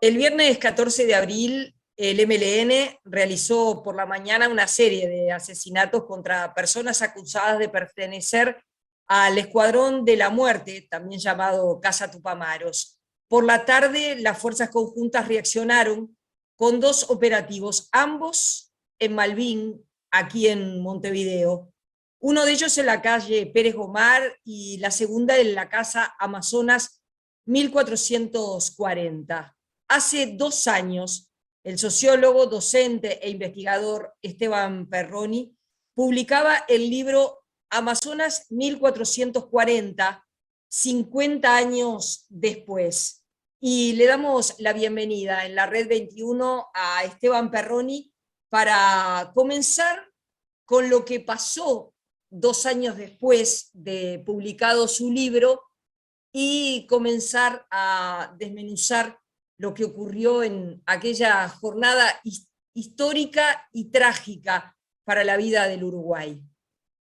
El viernes 14 de abril, el MLN realizó por la mañana una serie de asesinatos contra personas acusadas de pertenecer al Escuadrón de la Muerte, también llamado Casa Tupamaros. Por la tarde, las fuerzas conjuntas reaccionaron con dos operativos, ambos en Malvín, aquí en Montevideo. Uno de ellos en la calle Pérez Gomar y la segunda en la casa Amazonas 1440. Hace 2 años, el sociólogo, docente e investigador Esteban Perroni publicaba el libro Amazonas 1440, 50 años después. Y le damos la bienvenida en la Red 21 a Esteban Perroni para comenzar con lo que pasó 2 años después de publicado su libro y comenzar a desmenuzar lo que ocurrió en aquella jornada histórica y trágica para la vida del Uruguay.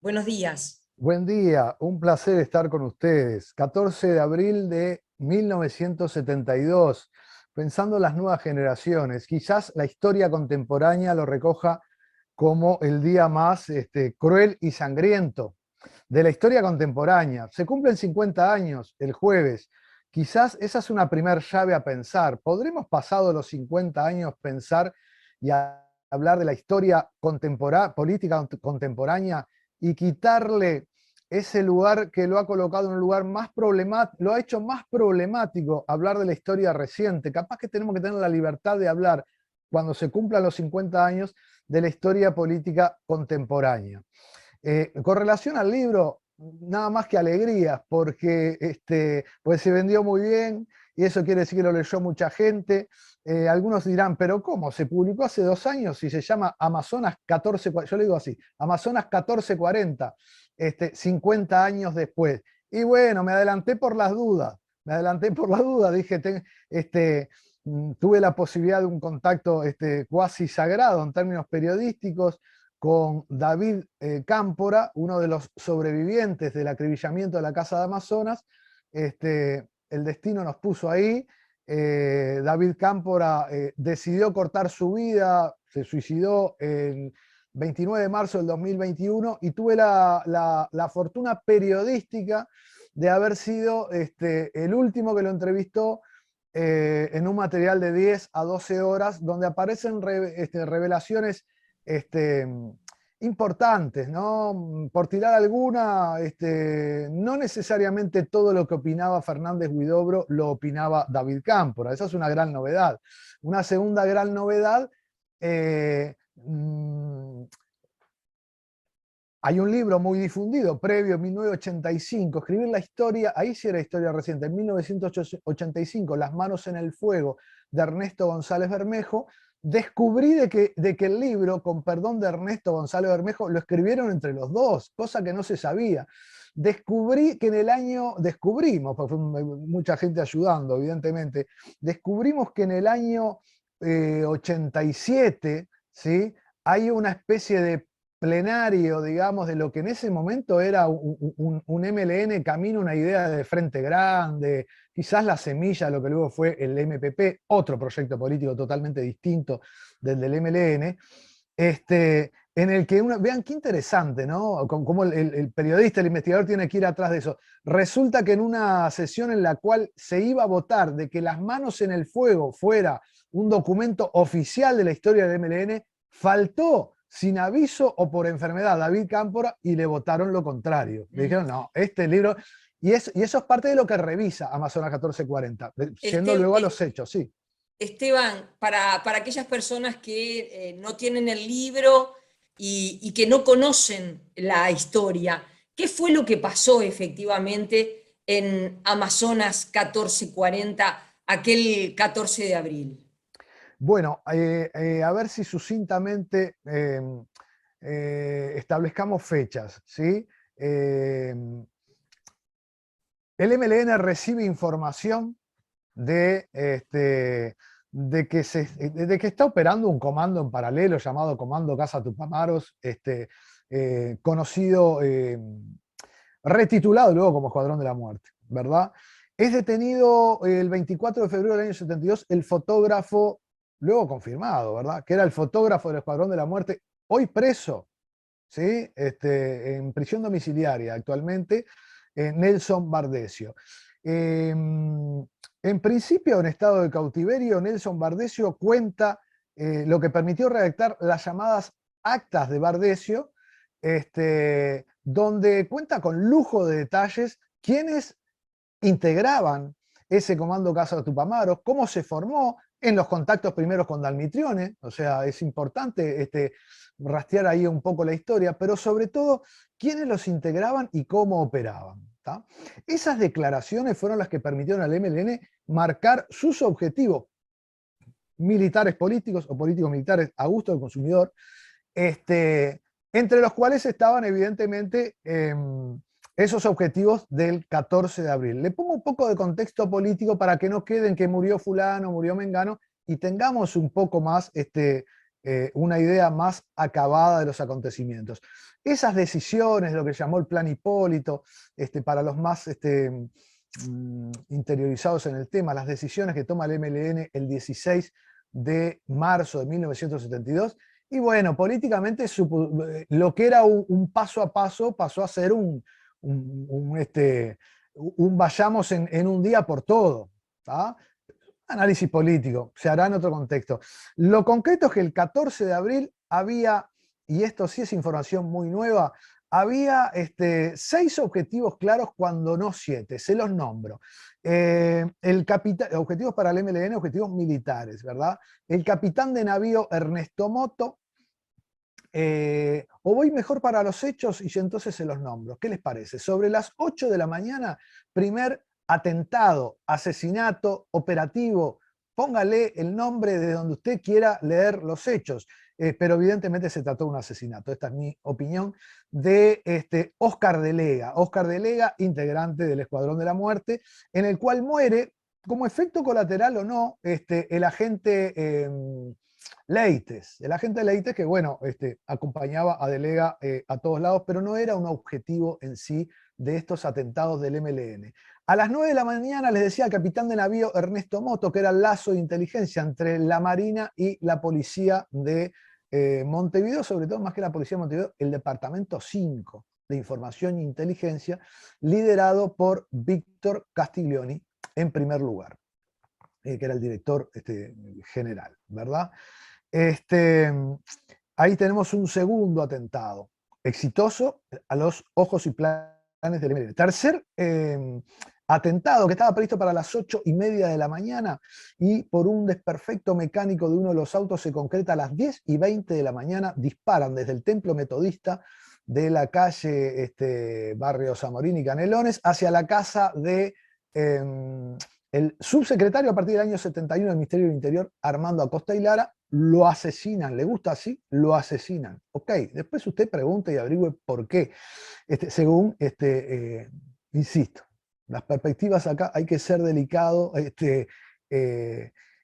Buenos días. Buen día, un placer estar con ustedes. 14 de abril de 1972, pensando en las nuevas generaciones. Quizás la historia contemporánea lo recoja como el día más cruel y sangriento de la historia contemporánea. Se cumplen 50 años el jueves. Quizás esa es una primer llave a pensar. ¿Podremos, pasado los 50 años, pensar y hablar de la historia política contemporánea y quitarle ese lugar que lo ha colocado en un lugar más problemático, lo ha hecho más problemático hablar de la historia reciente? Capaz que tenemos que tener la libertad de hablar, cuando se cumplan los 50 años, de la historia política contemporánea. Con relación al libro, nada más que alegrías, porque pues se vendió muy bien y eso quiere decir que lo leyó mucha gente. Algunos dirán, pero ¿cómo? Se publicó hace 2 años y se llama Amazonas 14, yo le digo así, Amazonas 1440, 50 años después. Y bueno, me adelanté por las dudas, dije, tuve la posibilidad de un contacto cuasi sagrado en términos periodísticos con David Cámpora, uno de los sobrevivientes del acribillamiento de la Casa de Amazonas. El destino nos puso ahí. David Cámpora decidió cortar su vida, se suicidó el 29 de marzo del 2021 y tuve la fortuna periodística de haber sido el último que lo entrevistó en un material de 10 a 12 horas, donde aparecen revelaciones importantes, ¿no? Por tirar alguna, no necesariamente todo lo que opinaba Fernández Huidobro lo opinaba David Cámpora. Esa es una gran novedad. Una segunda gran novedad, hay un libro muy difundido, previo, 1985, escribir la historia, ahí sí era historia reciente, en 1985, Las manos en el fuego, de Ernesto González Bermejo. Descubrí de que el libro, con perdón de Ernesto González Bermejo, lo escribieron entre los dos, cosa que no se sabía. Descubrimos, pues fue mucha gente ayudando, evidentemente, descubrimos que en el año 87, ¿sí?, hay una especie de plenario, digamos, de lo que en ese momento era un MLN camino a una idea de Frente Grande, quizás la semilla de lo que luego fue el MPP, otro proyecto político totalmente distinto del MLN, en el que vean qué interesante, ¿no? Cómo el periodista, el investigador tiene que ir atrás de eso. Resulta que en una sesión en la cual se iba a votar de que Las manos en el fuego fuera un documento oficial de la historia del MLN, faltó sin aviso o por enfermedad David Cámpora y le votaron lo contrario. Le dijeron, no, este libro... Y eso es parte de lo que revisa Amazonas 1440, yendo luego a los hechos, sí. Esteban, para aquellas personas que no tienen el libro y que no conocen la historia, ¿qué fue lo que pasó efectivamente en Amazonas 1440, aquel 14 de abril? Bueno, a ver si sucintamente establezcamos fechas, ¿sí? El MLN recibe información de, de que está operando un comando en paralelo llamado Comando Casa Tupamaros, conocido retitulado luego como Escuadrón de la Muerte, ¿verdad? Es detenido el 24 de febrero del año 72 el fotógrafo, luego confirmado, ¿verdad? Que era el fotógrafo del Escuadrón de la Muerte, hoy preso, ¿sí? En prisión domiciliaria actualmente, Nelson Bardesio. En principio, en estado de cautiverio, Nelson Bardesio cuenta lo que permitió redactar las llamadas actas de Bardesio, donde cuenta con lujo de detalles quiénes integraban ese comando Casa Tupamaros, cómo se formó en los contactos primeros con Dalmitrione, o sea, es importante rastrear ahí un poco la historia, pero sobre todo quiénes los integraban y cómo operaban. ¿Tá? Esas declaraciones fueron las que permitieron al MLN marcar sus objetivos militares políticos o políticos militares a gusto del consumidor, entre los cuales estaban evidentemente esos objetivos del 14 de abril. Le pongo un poco de contexto político para que no queden que murió fulano, murió mengano, y tengamos un poco más una idea más acabada de los acontecimientos. Esas decisiones, lo que llamó el Plan Hipólito, para los más interiorizados en el tema, las decisiones que toma el MLN el 16 de marzo de 1972, y bueno, políticamente lo que era un paso a paso pasó a ser un vayamos en un día por todo. ¿Tá? Análisis político, se hará en otro contexto. Lo concreto es que el 14 de abril había, y esto sí es información muy nueva, había 6 objetivos claros, cuando no 7, se los nombro. Objetivos para el MLN, objetivos militares, ¿verdad? El capitán de navío Ernesto Moto, o voy mejor para los hechos y entonces se los nombro. ¿Qué les parece? Sobre las 8 de la mañana, primer atentado, asesinato, operativo, póngale el nombre de donde usted quiera leer los hechos, pero evidentemente se trató de un asesinato, esta es mi opinión, de Oscar Delega. Oscar Delega, integrante del Escuadrón de la Muerte, en el cual muere, como efecto colateral o no, el agente Leites. El agente Leites que, bueno, acompañaba a Delega a todos lados, pero no era un objetivo en sí de estos atentados del MLN. A las 9 de la mañana les decía al capitán de navío Ernesto Moto, que era el lazo de inteligencia entre la Marina y la policía de Montevideo, sobre todo más que la policía de Montevideo, el departamento 5 de información e inteligencia, liderado por Víctor Castiglioni en primer lugar, que era el director general, ¿verdad? Ahí tenemos un segundo atentado, exitoso a los ojos y planes del MLN. Tercer atentado que estaba previsto para las 8:30 de la mañana, y por un desperfecto mecánico de uno de los autos se concreta a las 10:20 de la mañana, disparan desde el templo metodista de la calle Barrio Zamorín y Canelones hacia la casa de el subsecretario a partir del año 71 del Ministerio del Interior, Armando Acosta y Lara. Lo asesinan. ¿Le gusta así? Lo asesinan. Ok, después usted pregunte y averigüe por qué. Según, insisto, las perspectivas acá hay que ser delicado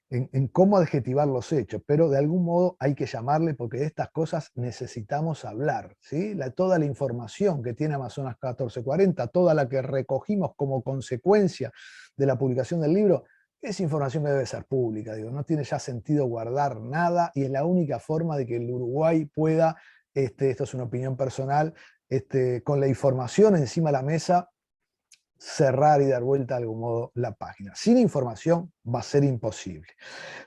en cómo adjetivar los hechos, pero de algún modo hay que llamarle, porque de estas cosas necesitamos hablar. ¿Sí? Toda la información que tiene Amazonas 1440, toda la que recogimos como consecuencia de la publicación del libro, es información que debe ser pública. Digo, no tiene ya sentido guardar nada, y es la única forma de que el Uruguay pueda, esto es una opinión personal, con la información encima de la mesa, cerrar y dar vuelta de algún modo la página. Sin información va a ser imposible.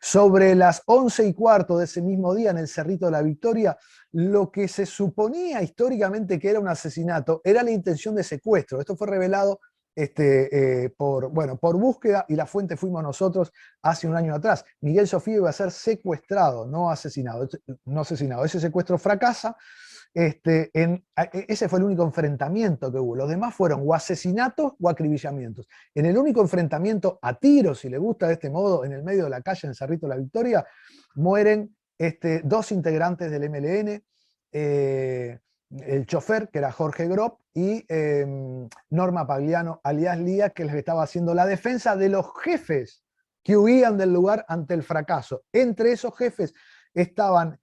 Sobre las 11:15 de ese mismo día, en el Cerrito de la Victoria, lo que se suponía históricamente que era un asesinato era la intención de secuestro. Esto fue revelado por búsqueda, y la fuente fuimos nosotros hace un año atrás. Miguel Sofía iba a ser secuestrado, no asesinado. No asesinado. Ese secuestro fracasa. Ese fue el único enfrentamiento que hubo. Los demás fueron o asesinatos o acribillamientos. En el único enfrentamiento a tiros, si le gusta de este modo, en el medio de la calle, en Cerrito de la Victoria, mueren 2 integrantes del MLN, el chofer, que era Jorge Grob, y Norma Pagliano, alias Lía, que les estaba haciendo la defensa de los jefes que huían del lugar ante el fracaso. Entre esos jefes estaban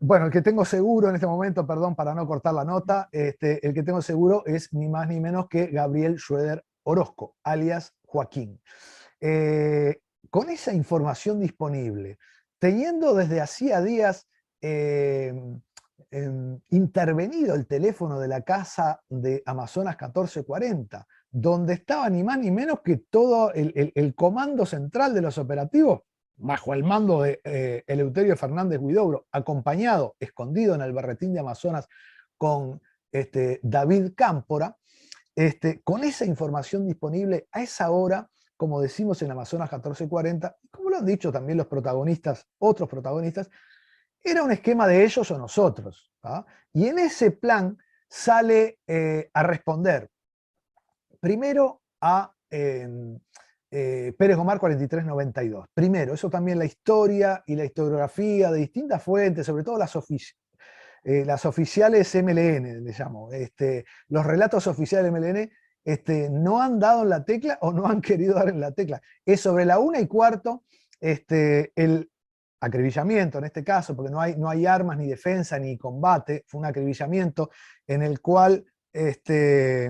Bueno, el que tengo seguro en este momento, perdón, para no cortar la nota, el que tengo seguro es ni más ni menos que Gabriel Schroeder Orozco, alias Joaquín. Eh, con esa información disponible, teniendo desde hacía días eh, intervenido el teléfono de la casa de Amazonas 1440, donde estaba ni más ni menos que todo el comando central de los operativos, bajo el mando de Eleuterio Fernández Huidobro, acompañado, escondido en el berretín de Amazonas con David Cámpora, con esa información disponible a esa hora, como decimos en Amazonas 1440, como lo han dicho también los protagonistas, otros protagonistas, era un esquema de ellos o nosotros. ¿Ah? Y en ese plan sale a responder primero a Pérez Gomar 4392. Primero, eso también la historia y la historiografía de distintas fuentes, sobre todo las oficiales MLN, le llamo. Los relatos oficiales MLN no han dado en la tecla o no han querido dar en la tecla. Es sobre la 1:15, el acribillamiento en este caso, porque no hay armas, ni defensa, ni combate, fue un acribillamiento en el cual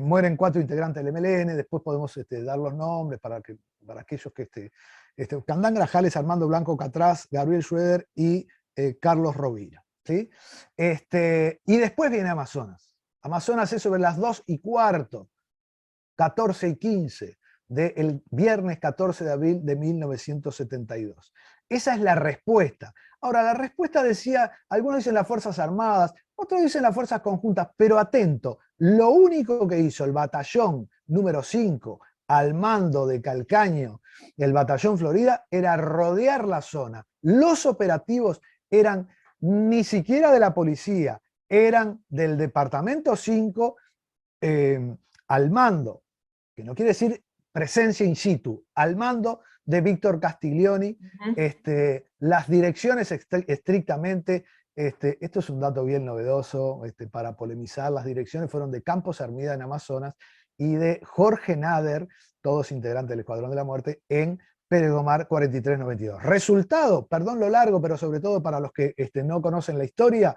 mueren 4 integrantes del MLN, después podemos dar los nombres para aquellos que... Candán Grajales, Armando Blanco Catraz, Gabriel Schroeder y Carlos Rovira. ¿Sí? Y después viene Amazonas. Amazonas es sobre las 2:15, 14:15 del viernes 14 de abril de 1972. Esa es la respuesta. Ahora, la respuesta decía, algunos dicen las Fuerzas Armadas, otros dicen las Fuerzas Conjuntas, pero atento, lo único que hizo el batallón número 5 al mando de Calcaño, el batallón Florida, era rodear la zona. Los operativos eran ni siquiera de la policía, eran del departamento 5 al mando, que no quiere decir presencia in situ, al mando de Víctor Castiglioni, las direcciones estrictamente, esto es un dato bien novedoso para polemizar, las direcciones fueron de Campos Hermida en Amazonas y de Jorge Nader, todos integrantes del Escuadrón de la Muerte, en Pérez Gomar 4392. Resultado, perdón lo largo, pero sobre todo para los que no conocen la historia,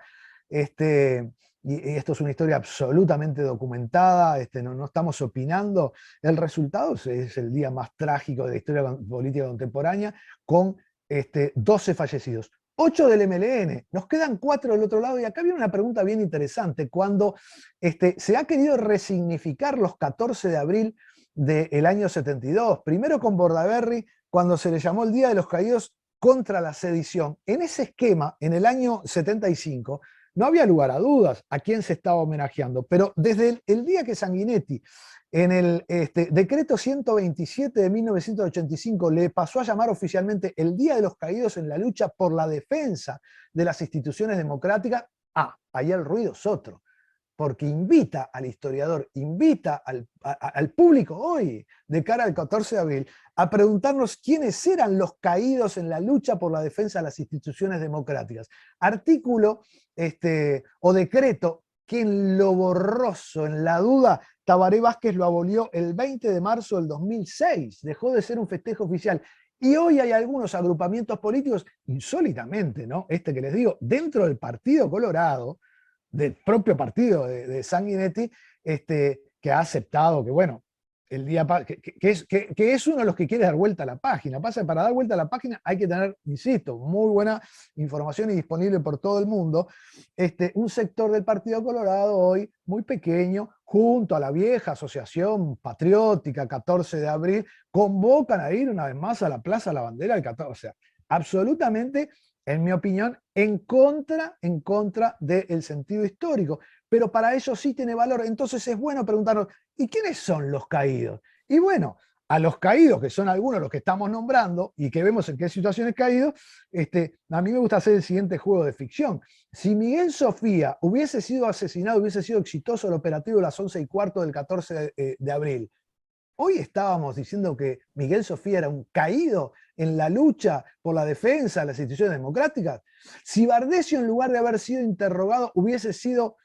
y esto es una historia absolutamente documentada, no estamos opinando, el resultado es el día más trágico de la historia política contemporánea, con 12 fallecidos. 8 del MLN, nos quedan 4 del otro lado, y acá viene una pregunta bien interesante, cuando se ha querido resignificar los 14 de abril del año 72, primero con Bordaberry, cuando se le llamó el Día de los Caídos contra la sedición. En ese esquema, en el año 75, no había lugar a dudas a quién se estaba homenajeando, pero desde el día que Sanguinetti, en el decreto 127 de 1985, le pasó a llamar oficialmente el Día de los Caídos en la lucha por la defensa de las instituciones democráticas, ahí el ruido es otro, porque invita al historiador, invita al público hoy, de cara al 14 de abril, a preguntarnos quiénes eran los caídos en la lucha por la defensa de las instituciones democráticas. Artículo o decreto que en lo borroso, en la duda, Tabaré Vázquez lo abolió el 20 de marzo del 2006, dejó de ser un festejo oficial. Y hoy hay algunos agrupamientos políticos, insólitamente, ¿no? Que les digo, dentro del Partido Colorado, del propio partido de Sanguinetti, que ha aceptado que, bueno, el día que es uno de los que quiere dar vuelta a la página. Pasa que para dar vuelta a la página hay que tener, insisto, muy buena información y disponible por todo el mundo. Un sector del Partido Colorado hoy muy pequeño, junto a la vieja Asociación Patriótica 14 de abril, convocan a ir una vez más a la Plaza de la Bandera del 14. O sea, absolutamente, en mi opinión, en contra del sentido histórico. Pero para ellos sí tiene valor. Entonces es bueno preguntarnos, ¿y quiénes son los caídos? Y bueno, a los caídos, que son algunos los que estamos nombrando y que vemos en qué situaciones caídos, a mí me gusta hacer el siguiente juego de ficción. Si Miguel Sofía hubiese sido asesinado, hubiese sido exitoso el operativo de las 11:15 del 14 de abril, hoy estábamos diciendo que Miguel Sofía era un caído en la lucha por la defensa de las instituciones democráticas. Si Bardesio, en lugar de haber sido interrogado, hubiese sido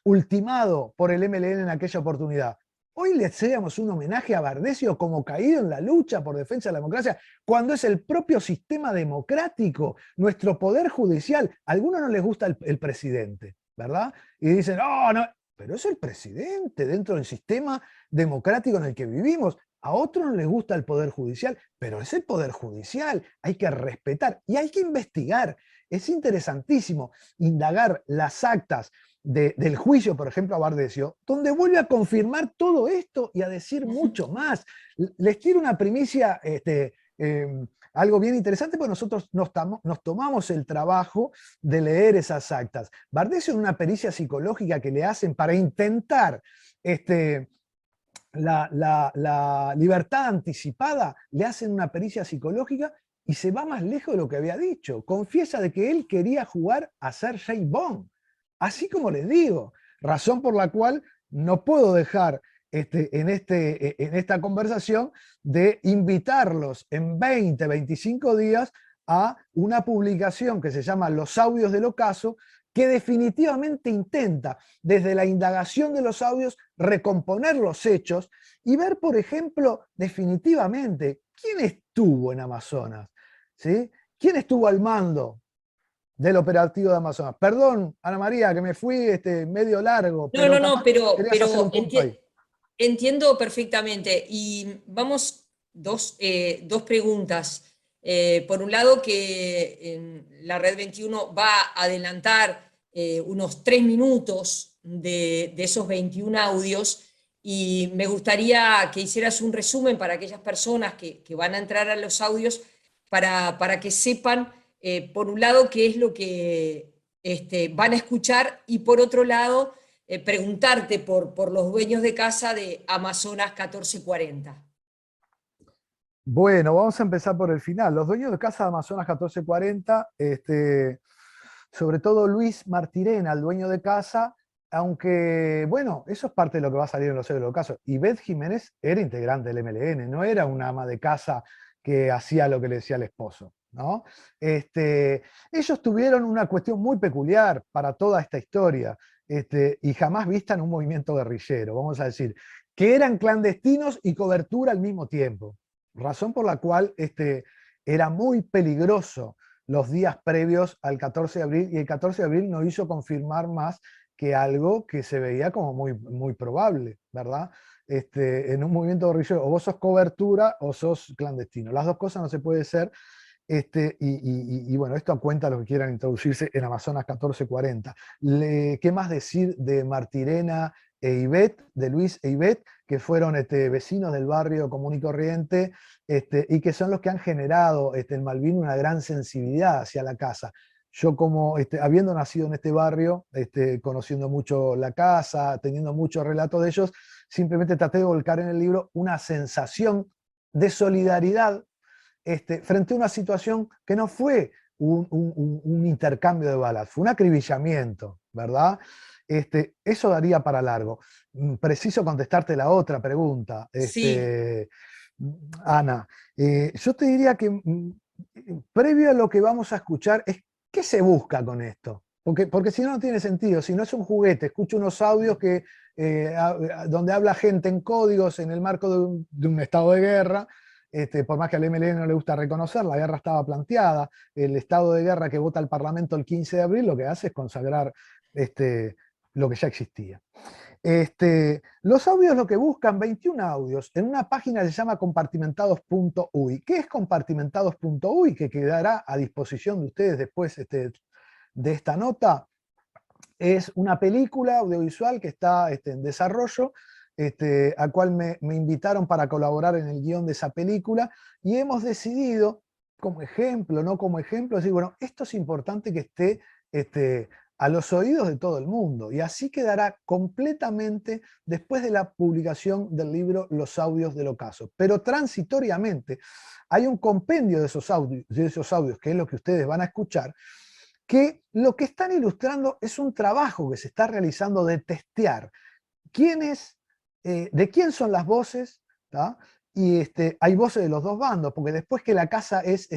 ultimado por el MLN en aquella oportunidad, hoy le hacíamos un homenaje a Bardesio como caído en la lucha por defensa de la democracia, cuando es el propio sistema democrático, nuestro poder judicial. A algunos no les gusta el presidente, ¿verdad? Y dicen, oh, no, pero es el presidente dentro del sistema democrático en el que vivimos. A otros no les gusta el poder judicial, pero es el poder judicial, hay que respetar y hay que investigar. Es interesantísimo indagar las actas del juicio, por ejemplo, a Bardesio, donde vuelve a confirmar todo esto y a decir mucho más. Les tiro una primicia, algo bien interesante, porque nosotros nos tomamos el trabajo de leer esas actas. Bardesio, en una pericia psicológica que le hacen para intentar la libertad anticipada, le hacen una pericia psicológica y se va más lejos de lo que había dicho. Confiesa de que él quería jugar a ser James Bond. Así como les digo, razón por la cual no puedo dejar en esta conversación de invitarlos en 20, 25 días a una publicación que se llama Los audios del ocaso, que definitivamente intenta, desde la indagación de los audios, recomponer los hechos y ver, por ejemplo, definitivamente, quién estuvo en Amazonas, ¿sí? ¿Quién estuvo al mando del operativo de Amazonas? Perdón, Ana María, que me fui medio largo, No, pero no, no, capaz querías hacer un punto ahí. entiendo perfectamente. Y vamos, dos preguntas. Por un lado, que en la Red 21 va a adelantar unos 3 minutos de esos 21 audios, y me gustaría que hicieras un resumen para aquellas personas que van a entrar a los audios para que sepan, por un lado, qué es lo que van a escuchar, y por otro lado, preguntarte por los dueños de casa de Amazonas 1440. Bueno, vamos a empezar por el final. Los dueños de casa de Amazonas 1440, sobre todo Luis Martirena, el dueño de casa, aunque, bueno, eso es parte de lo que va a salir en los seguros casos. Y Beth Jiménez era integrante del MLN, no era una ama de casa que hacía lo que le decía el esposo, ¿no? Ellos tuvieron una cuestión muy peculiar para toda esta historia, y jamás vista en un movimiento guerrillero, vamos a decir, que eran clandestinos y cobertura al mismo tiempo. Razón por la cual era muy peligroso los días previos al 14 de abril, y el 14 de abril no hizo confirmar más que algo que se veía como muy, muy probable, ¿verdad? En un movimiento guerrillero, o vos sos cobertura o sos clandestino. Las dos cosas no se puede ser. Y bueno, esto cuenta a los que quieran introducirse en Amazonas 1440. ¿Qué más decir de Martirena e Ivette, de Luis e Ivette, que fueron vecinos del barrio común y corriente, y que son los que han generado en Malvin una gran sensibilidad hacia la casa? Yo, como habiendo nacido en este barrio, conociendo mucho la casa, teniendo muchos relatos de ellos, simplemente traté de volcar en el libro una sensación de solidaridad frente a una situación que no fue un intercambio de balas, fue un acribillamiento, ¿verdad? Eso daría para largo. Preciso contestarte la otra pregunta, Sí, Ana. Yo te diría que previo a lo que vamos a escuchar es qué se busca con esto. Porque si no, no tiene sentido. Si no es un juguete, escucho unos audios donde habla gente en códigos en el marco de un estado de guerra. Por más que al MLN no le gusta reconocer, la guerra estaba planteada. El estado de guerra que vota el Parlamento el 15 de abril lo que hace es consagrar lo que ya existía. Los audios lo que buscan, 21 audios, en una página que se llama compartimentados.uy. ¿Qué es compartimentados.uy? Que quedará a disposición de ustedes después de esta nota. Es una película audiovisual que está en desarrollo, a cual me invitaron para colaborar en el guión de esa película, y hemos decidido, como ejemplo, no como ejemplo, decir, bueno, esto es importante que esté a los oídos de todo el mundo, y así quedará completamente después de la publicación del libro Los audios del ocaso. Pero transitoriamente hay un compendio de esos audios, que es lo que ustedes van a escuchar, que lo que están ilustrando es un trabajo que se está realizando de testear de quién son las voces, ¿tá? Y hay voces de los dos bandos, porque después que la casa es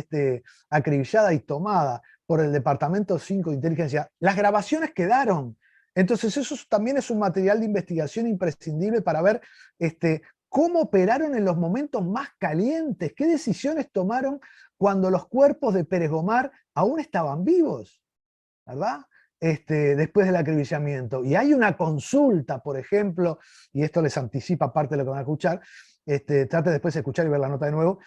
acribillada y tomada por el Departamento 5 de Inteligencia, las grabaciones quedaron Entonces eso también es un material de investigación imprescindible para ver cómo operaron en los momentos más calientes, qué decisiones tomaron cuando los cuerpos de Pérez Gomar aún estaban vivos, ¿verdad? Después del acribillamiento. Y hay una consulta, por ejemplo, y esto les anticipa parte de lo que van a escuchar, trate después de escuchar y ver la nota de nuevo,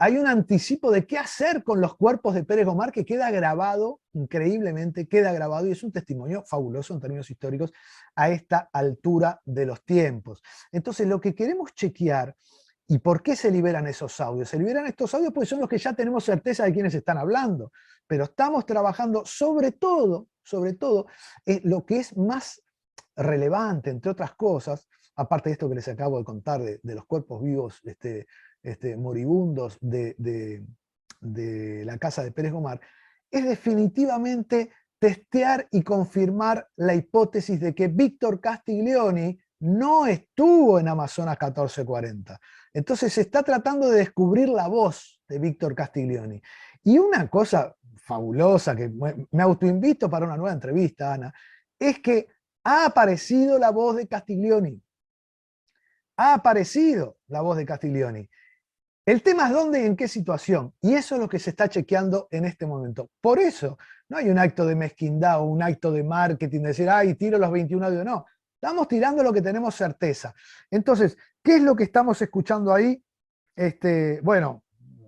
hay un anticipo de qué hacer con los cuerpos de Pérez Gomar que queda grabado, increíblemente queda grabado, y es un testimonio fabuloso en términos históricos a esta altura de los tiempos. Entonces lo que queremos chequear, ¿y por qué se liberan esos audios? Se liberan estos audios porque son los que ya tenemos certeza de quiénes están hablando, pero estamos trabajando sobre todo, lo que es más relevante, entre otras cosas, aparte de esto que les acabo de contar de los cuerpos vivos moribundos de la casa de Pérez Gomar, es definitivamente testear y confirmar la hipótesis de que Víctor Castiglioni no estuvo en Amazonas 1440. Entonces se está tratando de descubrir la voz de Víctor Castiglioni. Y una cosa fabulosa que me autoinvito para una nueva entrevista, Ana, es que ha aparecido la voz de Castiglioni. Ha aparecido la voz de Castiglioni. El tema es dónde y en qué situación, y eso es lo que se está chequeando en este momento. Por eso no hay un acto de mezquindad o un acto de marketing, de decir, ay, tiro los 21 audios, no. Estamos tirando lo que tenemos certeza. Entonces, ¿qué es lo que estamos escuchando ahí? Bueno,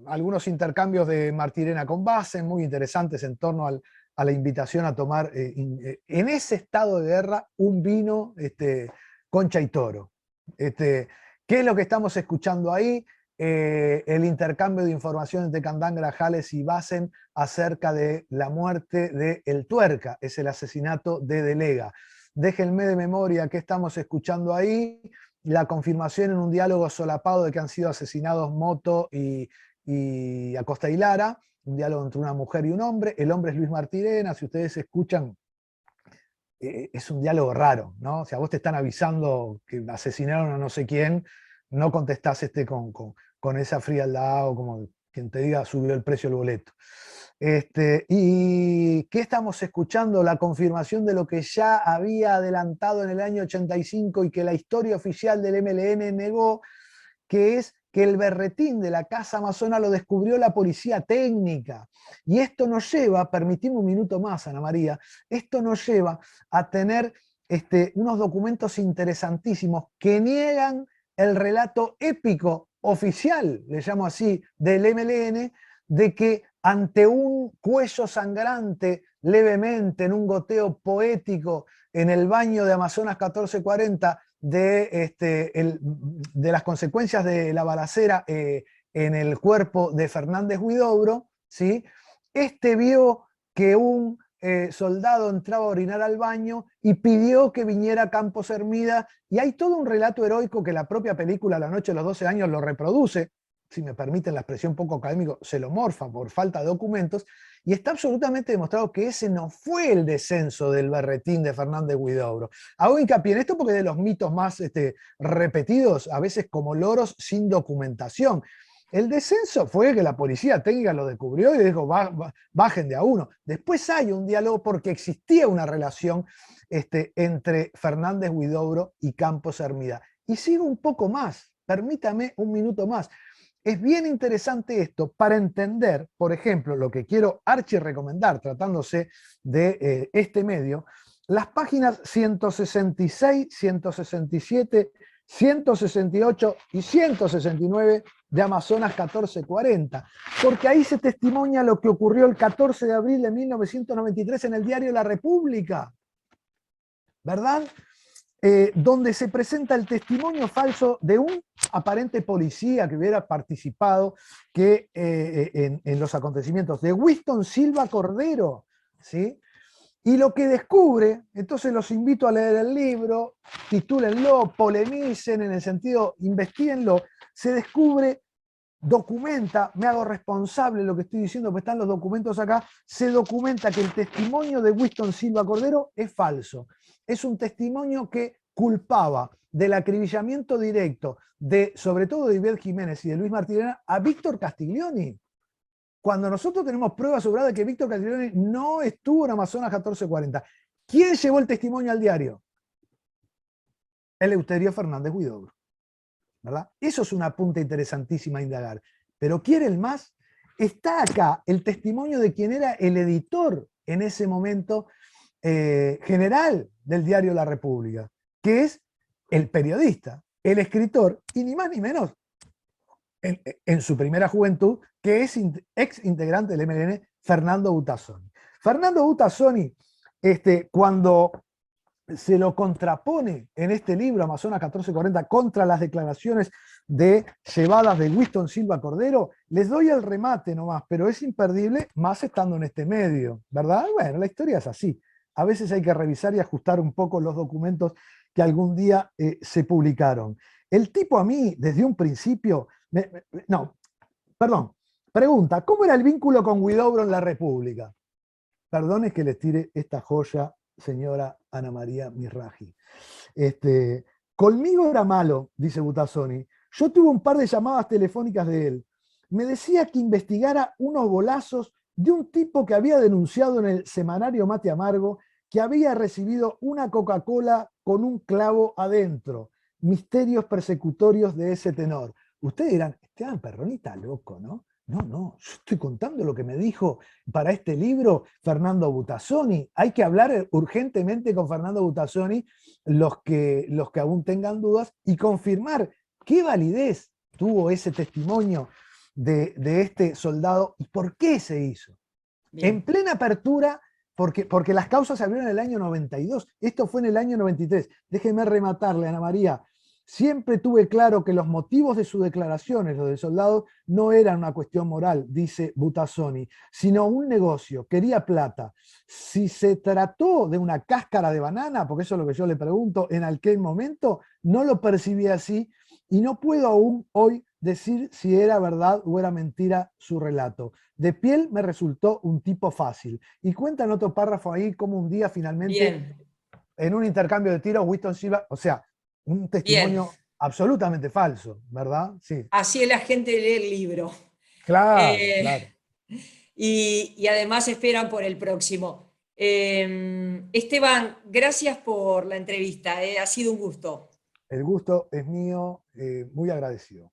algunos intercambios de Martirena con Bassen, muy interesantes en torno a la invitación a tomar en ese estado de guerra un vino Concha y Toro. ¿Qué es lo que estamos escuchando ahí? El intercambio de información entre Candán, Grajales y Bassen acerca de la muerte de El Tuerca, es el asesinato de Delega. Déjenme de memoria qué estamos escuchando ahí, la confirmación en un diálogo solapado de que han sido asesinados Moto y Acosta y Lara, un diálogo entre una mujer y un hombre, el hombre es Luis Martirena, si ustedes escuchan, es un diálogo raro, ¿no? O sea, vos te están avisando que asesinaron a no sé quién, no contestás con esa frialdad o como quien te diga subió el precio del boleto. ¿Y qué estamos escuchando? La confirmación de lo que ya había adelantado en el año 85 y que la historia oficial del MLN negó, que es que el berretín de la Casa Amazona lo descubrió la policía técnica. Y esto nos lleva, permitime un minuto más, Ana María, esto nos lleva a tener unos documentos interesantísimos que niegan el relato épico oficial, le llamo así, del MLN, de que ante un cuello sangrante levemente en un goteo poético en el baño de Amazonas 1440 de las consecuencias de la balacera en el cuerpo de Fernández Huidobro, ¿sí? Vio que un soldado entraba a orinar al baño y pidió que viniera Campos Hermida, y hay todo un relato heroico que la propia película La noche de los 12 años lo reproduce, si me permiten la expresión poco académico, se lo morfa por falta de documentos, y está absolutamente demostrado que ese no fue el descenso del berretín de Fernández Huidobro. Hago hincapié en esto porque es de los mitos más repetidos, a veces como loros sin documentación. El descenso fue que la policía técnica lo descubrió y dijo, bajen de a uno. Después hay un diálogo porque existía una relación entre Fernández Huidobro y Campos Hermida. Y sigo un poco más, permítame un minuto más. Es bien interesante esto para entender, por ejemplo, lo que quiero archi recomendar tratándose de este medio, las páginas 166, 167, 168 y 169 de Amazonas 1440, porque ahí se testimonia lo que ocurrió el 14 de abril de 1993 en el diario La República, ¿verdad? Donde se presenta el testimonio falso de un aparente policía que hubiera participado en los acontecimientos, de Winston Silva Cordero, ¿sí? Y lo que descubre, entonces los invito a leer el libro, titúlenlo, polemicen en el sentido, investiguenlo, se descubre, documenta, me hago responsable de lo que estoy diciendo, porque están los documentos acá, se documenta que el testimonio de Winston Silva Cordero es falso. Es un testimonio que culpaba del acribillamiento directo de, sobre todo de Ibel Jiménez y de Luis Martirena, a Víctor Castiglioni. Cuando nosotros tenemos pruebas sobradas de que Víctor Castiglioni no estuvo en Amazonas 1440. ¿Quién llevó el testimonio al diario? Eleuterio Fernández Huidobro, ¿verdad? Eso es una apunte interesantísima a indagar. Pero ¿quieren más? Está acá el testimonio de quien era el editor en ese momento general del diario La República, que es el periodista, el escritor, y ni más ni menos, en su primera juventud, que es ex integrante del MLN, Fernando Butazzoni. Fernando Butazzoni, cuando se lo contrapone en este libro, Amazonas 1440, contra las declaraciones llevadas de Winston Silva Cordero, les doy el remate nomás, pero es imperdible, más estando en este medio, ¿verdad? Bueno, la historia es así. A veces hay que revisar y ajustar un poco los documentos que algún día se publicaron. El tipo a mí, desde un principio, pregunta, ¿cómo era el vínculo con Huidobro en la República? Perdone que les tire esta joya, señora Ana María Mirraji. Conmigo era malo, dice Butazzoni. Yo tuve un par de llamadas telefónicas de él. Me decía que investigara unos bolazos de un tipo que había denunciado en el semanario Mate Amargo que había recibido una Coca-Cola con un clavo adentro. Misterios persecutorios de ese tenor. Ustedes dirán, Esteban Perroni está loco, ¿no? No, yo estoy contando lo que me dijo para este libro Fernando Butazzoni. Hay que hablar urgentemente con Fernando Butazzoni, los que aún tengan dudas, y confirmar qué validez tuvo ese testimonio de este soldado y por qué se hizo. Bien. En plena apertura, porque las causas se abrieron en el año 92, esto fue en el año 93. Déjeme rematarle, Ana María. Siempre tuve claro que los motivos de sus declaraciones, los del soldado, no eran una cuestión moral, dice Butazzoni, sino un negocio, quería plata. Si se trató de una cáscara de banana, porque eso es lo que yo le pregunto, en aquel momento, no lo percibí así y no puedo aún hoy decir si era verdad o era mentira su relato. De piel me resultó un tipo fácil. Y cuenta en otro párrafo ahí cómo un día finalmente, bien, en un intercambio de tiros, Winston Silva, o sea, un testimonio bien, absolutamente falso, ¿verdad? Sí. Así la gente lee el libro. Claro, claro. Y además esperan por el próximo. Esteban, gracias por la entrevista, ha sido un gusto. El gusto es mío, muy agradecido.